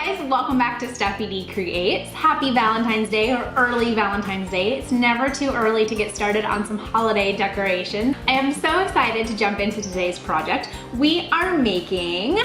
guys, welcome back to Steffi D Creates. Happy Valentine's Day or early Valentine's Day. It's never too early to get started on some holiday decoration. I am so excited to jump into today's project. We are making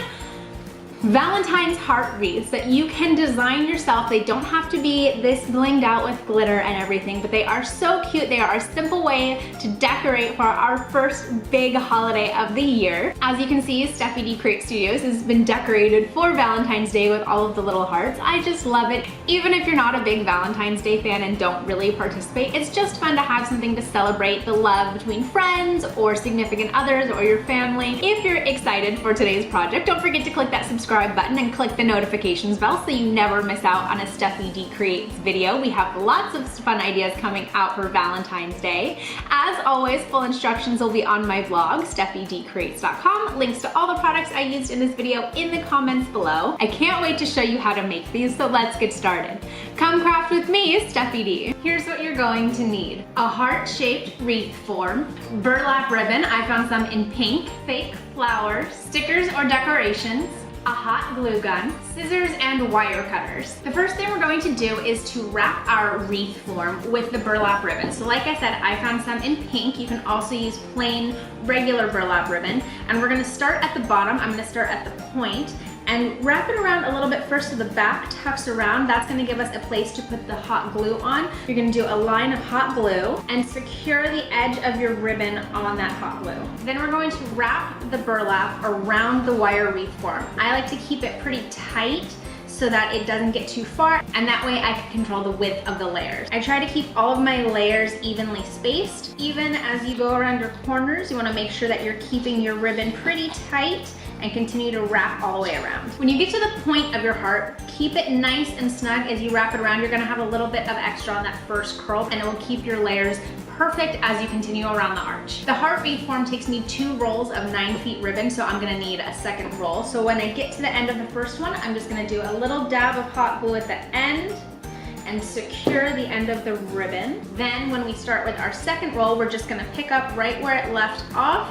Valentine's heart wreaths that you can design yourself. They don't have to be this blinged out with glitter and everything, but they are so cute. They are a simple way to decorate for our first big holiday of the year. As you can see, Steffi D Create Studios has been decorated for Valentine's Day with all of the little hearts. I just love it. Even if you're not a big Valentine's Day fan and don't really participate, it's just fun to have something to celebrate the love between friends or significant others or your family. If you're excited for today's project, don't forget to click that subscribe button and click the notifications bell so you never miss out on a Steffi D Creates video. We have lots of fun ideas coming out for Valentine's Day. As always, full instructions will be on my blog, steffidcreates.com. Links to all the products I used in this video in the comments below. I can't wait to show you how to make these, so let's get started. Come craft with me, Steffi D. Here's what you're going to need. A heart-shaped wreath form, burlap ribbon, I found some in pink, fake flowers, stickers or decorations, a hot glue gun, scissors, and wire cutters. The first thing we're going to do is to wrap our wreath form with the burlap ribbon. So like I said, I found some in pink. You can also use plain, regular burlap ribbon. And we're gonna start at the bottom. I'm gonna start at the point and wrap it around a little bit first so the back tucks around. That's gonna give us a place to put the hot glue on. You're gonna do a line of hot glue and secure the edge of your ribbon on that hot glue. Then we're going to wrap the burlap around the wire wreath form. I like to keep it pretty tight so that it doesn't get too far, and that way I can control the width of the layers. I try to keep all of my layers evenly spaced. Even as you go around your corners, you wanna make sure that you're keeping your ribbon pretty tight and continue to wrap all the way around. When you get to the point of your heart, keep it nice and snug. As you wrap it around, you're gonna have a little bit of extra on that first curl, and it will keep your layers perfect as you continue around the arch. The heart wreath form takes me 2 rolls of 9 feet ribbon, so I'm gonna need a second roll. So when I get to the end of the first one, I'm just gonna do a little dab of hot glue at the end and secure the end of the ribbon. Then when we start with our second roll, we're just gonna pick up right where it left off,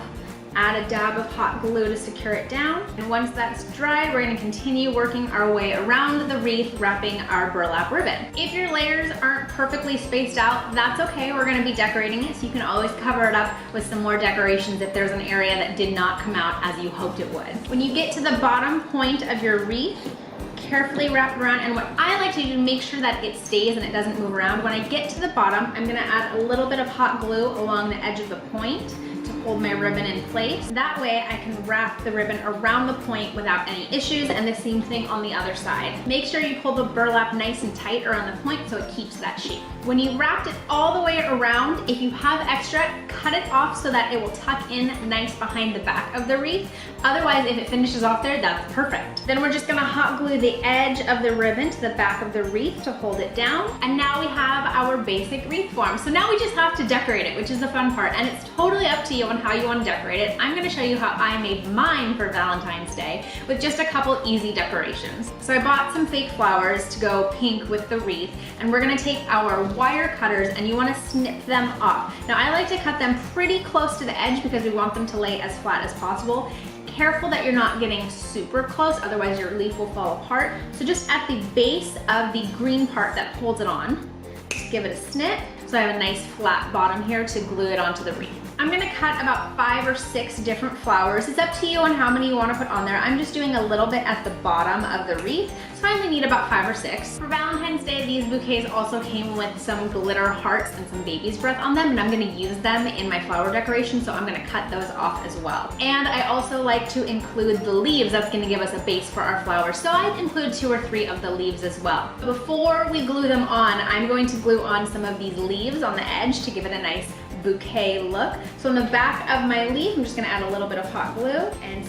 add a dab of hot glue to secure it down. And once that's dry, we're gonna continue working our way around the wreath, wrapping our burlap ribbon. If your layers aren't perfectly spaced out, that's okay. We're gonna be decorating it, so you can always cover it up with some more decorations if there's an area that did not come out as you hoped it would. When you get to the bottom point of your wreath, carefully wrap it around, and what I like to do to make sure that it stays and it doesn't move around, when I get to the bottom, I'm gonna add a little bit of hot glue along the edge of the point to hold my ribbon in place. That way I can wrap the ribbon around the point without any issues, and the same thing on the other side. Make sure you pull the burlap nice and tight around the point so it keeps that shape. When you wrapped it all the way around, if you have extra, cut it off so that it will tuck in nice behind the back of the wreath. Otherwise, if it finishes off there, that's perfect. Then we're just gonna hot glue the edge of the ribbon to the back of the wreath to hold it down. And now we have our basic wreath form. So now we just have to decorate it, which is the fun part. And it's totally up to you on how you want to decorate it. I'm gonna show you how I made mine for Valentine's Day with just a couple easy decorations. So I bought some fake flowers to go pink with the wreath, and we're gonna take our wire cutters and you wanna snip them off. Now I like to cut them pretty close to the edge because we want them to lay as flat as possible. Careful that you're not getting super close, otherwise your leaf will fall apart. So just at the base of the green part that holds it on, just give it a snip. So I have a nice flat bottom here to glue it onto the wreath. I'm gonna cut about 5 or 6 different flowers. It's up to you on how many you wanna put on there. I'm just doing a little bit at the bottom of the wreath, so I only need about 5 or 6. For Valentine's Day, these bouquets also came with some glitter hearts and some baby's breath on them, and I'm gonna use them in my flower decoration, so I'm gonna cut those off as well. And I also like to include the leaves. That's gonna give us a base for our flowers, so I'd include 2 or 3 of the leaves as well. Before we glue them on, I'm going to glue on some of these leaves on the edge to give it a nice bouquet look. So on the back of my leaf, I'm just gonna add a little bit of hot glue and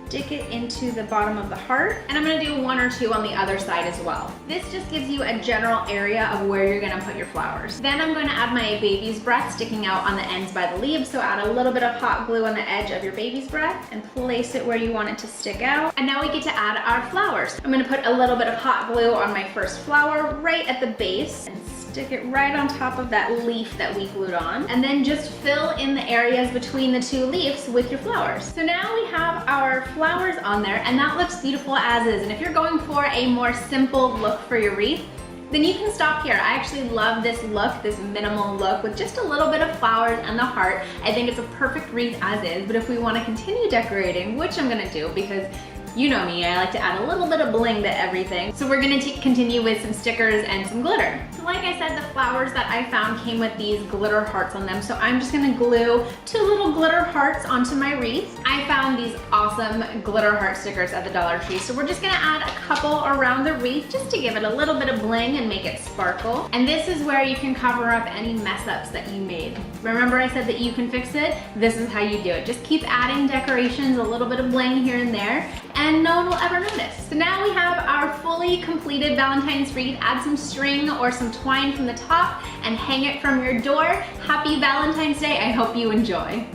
stick it into the bottom of the heart. And I'm gonna do 1 or 2 on the other side as well. This just gives you a general area of where you're gonna put your flowers. Then I'm gonna add my baby's breath sticking out on the ends by the leaves. So add a little bit of hot glue on the edge of your baby's breath and place it where you want it to stick out. And now we get to add our flowers. I'm gonna put a little bit of hot glue on my first flower right at the base and stick it right on top of that leaf that we glued on, and then just fill in the areas between the two leaves with your flowers. So now we have our flowers on there, and that looks beautiful as is. And if you're going for a more simple look for your wreath, then you can stop here. I actually love this look, this minimal look with just a little bit of flowers and the heart. I think it's a perfect wreath as is, but if we want to continue decorating, which I'm gonna do because you know me, I like to add a little bit of bling to everything. So we're gonna continue with some stickers and some glitter. So like I said, the flowers that I found came with these glitter hearts on them. So I'm just gonna glue 2 little glitter hearts onto my wreath. I found these awesome glitter heart stickers at the Dollar Tree. So we're just gonna add a couple around the wreath just to give it a little bit of bling and make it sparkle. And this is where you can cover up any mess ups that you made. Remember I said that you can fix it? This is how you do it. Just keep adding decorations, a little bit of bling here and there, and no one will ever notice. So now we have our fully completed Valentine's wreath. Add some string or some twine from the top and hang it from your door. Happy Valentine's Day. I hope you enjoy.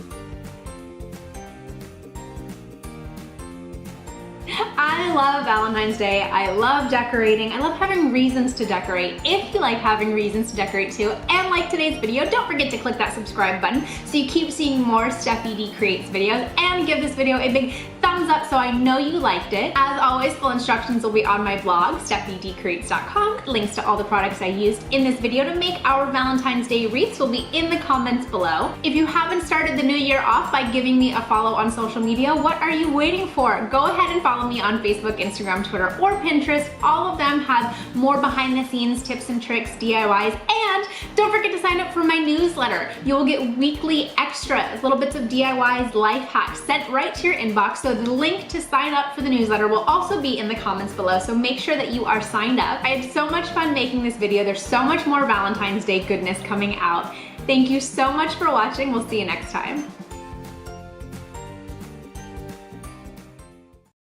I love Valentine's Day. I love decorating. I love having reasons to decorate. If you like having reasons to decorate too, and like today's video, don't forget to click that subscribe button so you keep seeing more Steffi D Creates videos, and give this video a big thumbs up so I know you liked it. As always, full instructions will be on my blog, steffidcreates.com. Links to all the products I used in this video to make our Valentine's Day wreaths will be in the comments below. If you haven't started the new year off by giving me a follow on social media, what are you waiting for? Go ahead and follow me on Facebook, Instagram, Twitter, or Pinterest. All of them have more behind the scenes tips and tricks, DIYs, and don't forget to sign up for my newsletter. You will get weekly extras, little bits of DIYs, life hacks sent right to your inbox. So the link to sign up for the newsletter will also be in the comments below, so make sure that you are signed up. I had so much fun making this video. There's so much more Valentine's Day goodness coming out. Thank you so much for watching. We'll see you next time.